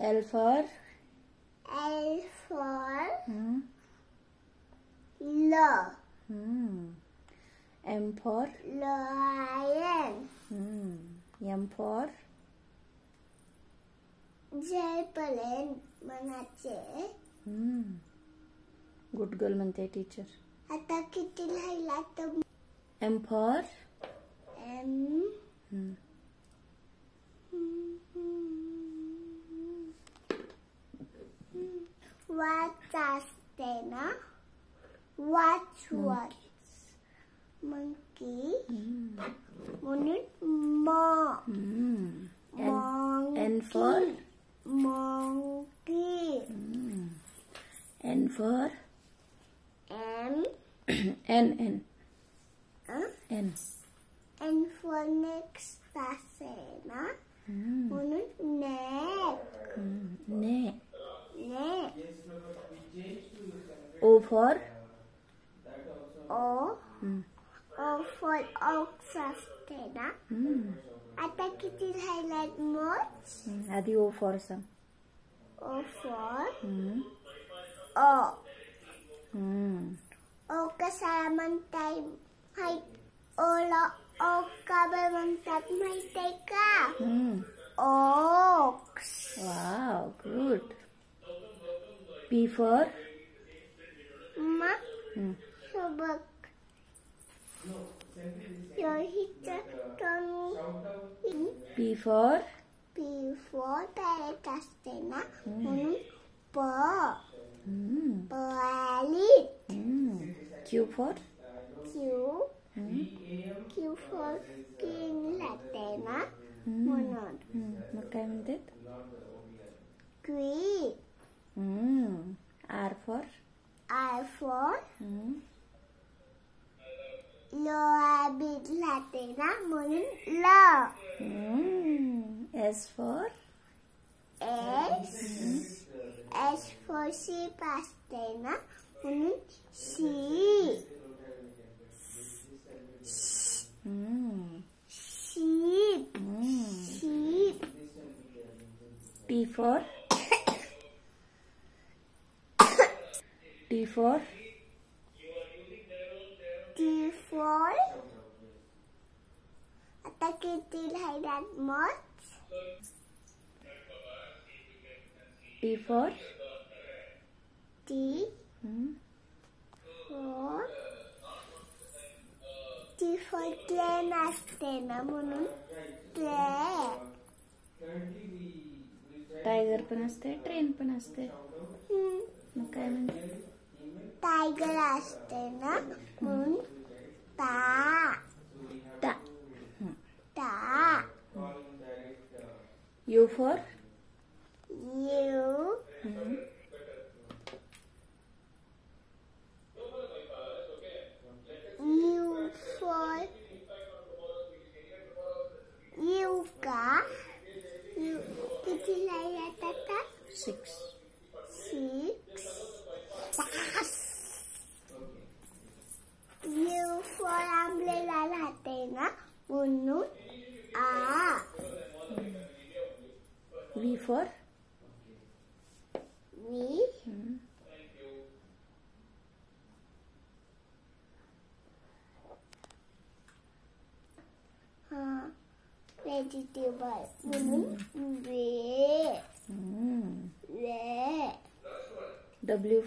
L for L. M for Lion. M for Airplane. मनाचे. Good girl म्हणते teacher. आता किती लिहिला तर M for M. Watch असते ना. Watch. Monkey. म्हणून N for monkey. N for M. N N for next असते ना. म्हणून neck. neck. O for O for ox असते ना. आता किती राहिल्यात मग? आधी O for सांग. O for O कशाला म्हणतात? ओला O का बरं म्हणतात माहितीये का? Ox. Wow, good. P for मग बघ P for पॅरेट असते ना. म्हणून पळाली. Q for Q for king लागते ना. म्हणून मग काय म्हणतात? Queen. R for लोहाबीज लागते ना. म्हणून ल. S for sheep असते ना. म्हणून sheep. T for आता किती राहिल्यात मग? T for ट्रेन असते ना. म्हणून टायगर पण असते, ट्रेन पण असते. मग काय म्हणते? टायगर असते ना. म्हणून ता. U for युका. किती राहिल्यात आता? 6. U for आंबलेला राहते ना. म्हणून आ. V for vegetable. म्हणून W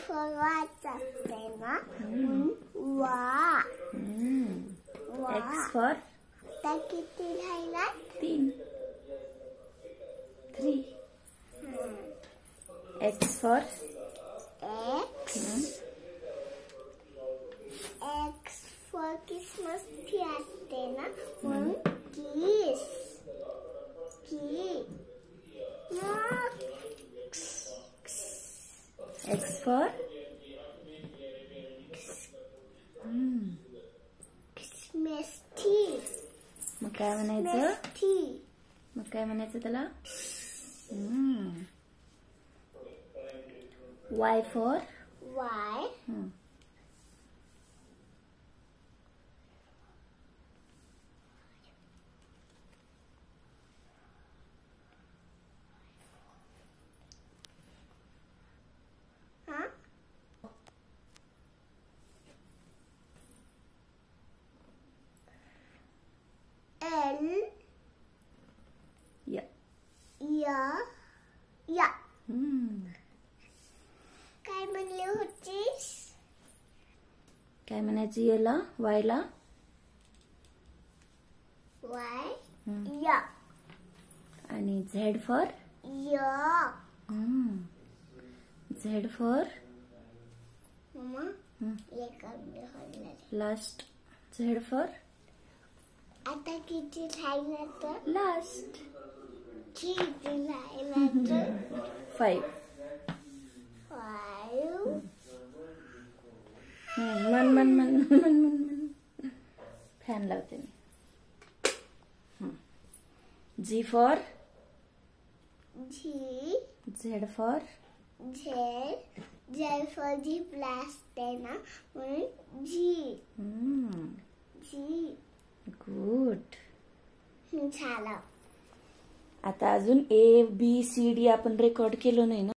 for वाच असते ना. म्हणून वा. X for त्या किती राहिला? 3. X for क्रिसमस ट्री असते ना. म्हणून किस. X for Christmas tree. मग काय म्हणायचं त्याला? Y for म्हणायचं याला वायला? वाय या. आणि झेड फॉर? या. Z for? मम्मा एक हल्ला. लास्ट. Z for? आता किती राहिलं? लास्ट. किती राहिलं? 5. 5. मन फॅन लावते मी. G for? G. Z for? Z. Z for jeep असते ना म्हणून जी. जी. गुड. झालं. आता अजून A B C D आपण रेकॉर्ड केलं नाही ना.